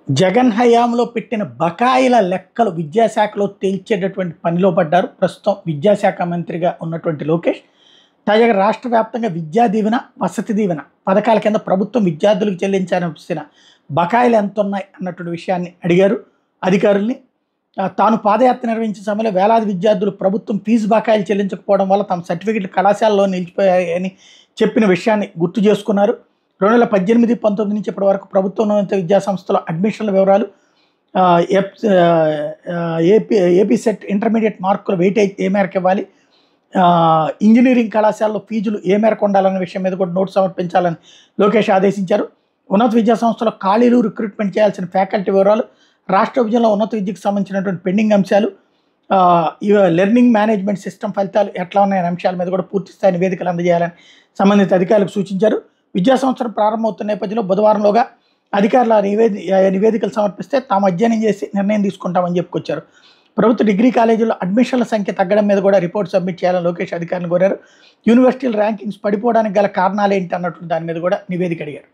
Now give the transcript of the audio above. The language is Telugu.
జగన్ హయాంలో పెట్టిన బకాయిల లెక్కలు విద్యాశాఖలో తేల్చేటటువంటి పనిలో పడ్డారు. ప్రస్తుతం విద్యాశాఖ మంత్రిగా ఉన్నటువంటి లోకేష్ తాజాగా రాష్ట్ర వ్యాప్తంగా విద్యా దీవెన, వసతి దీవెన పథకాల కింద ప్రభుత్వం విద్యార్థులకు చెల్లించాల్సిన బకాయిలు ఎంత ఉన్నాయి అన్నటువంటి విషయాన్ని అడిగారు అధికారుల్ని. తాను పాదయాత్ర నిర్వహించిన సమయంలో వేలాది విద్యార్థులు ప్రభుత్వం ఫీజు బకాయిలు చెల్లించకపోవడం వల్ల తమ సర్టిఫికెట్లు కళాశాలలో నిలిచిపోయాయని చెప్పిన విషయాన్ని గుర్తు చేసుకున్నారు. 2018-19 నుంచి ఇప్పటి వరకు ప్రభుత్వోన్నత విద్యా సంస్థల అడ్మిషన్ల వివరాలు, ఏపీ సెట్ ఇంటర్మీడియట్ మార్కుల వెయిటేజ్ ఏ మేరకు ఇవ్వాలి, ఇంజనీరింగ్ కళాశాలలో ఫీజులు ఏ మేరకు ఉండాలనే విషయం మీద కూడా నోటు సమర్పించాలని లోకేష్ ఆదేశించారు. ఉన్నత విద్యా సంస్థలో ఖాళీలు, రిక్రూట్మెంట్ చేయాల్సిన ఫ్యాకల్టీ వివరాలు, రాష్ట్ర విభజనలో ఉన్నత విద్యకు సంబంధించినటువంటి పెండింగ్ అంశాలు, లెర్నింగ్ మేనేజ్మెంట్ సిస్టమ్ ఫలితాలు ఎట్లా ఉన్నాయనే అంశాల మీద కూడా పూర్తి స్థాయి నివేదికలు అందజేయాలని సంబంధిత అధికారులకు సూచించారు. విద్యా సంవత్సరం ప్రారంభమవుతున్న నేపథ్యంలో బుధవారంలోగా అధికారుల నివేదికలు సమర్పిస్తే తాము అధ్యయనం చేసి నిర్ణయం తీసుకుంటామని చెప్పుకొచ్చారు. ప్రభుత్వ డిగ్రీ కాలేజీల్లో అడ్మిషన్ల సంఖ్య తగ్గడం మీద కూడా రిపోర్ట్ సబ్మిట్ చేయాలని లోకేష్ అధికారులను కోరారు. యూనివర్సిటీల ర్యాంకింగ్స్ పడిపోవడానికి గల కారణాలు ఏంటి అన్నటువంటి దాని మీద కూడా నివేదిక అడిగారు.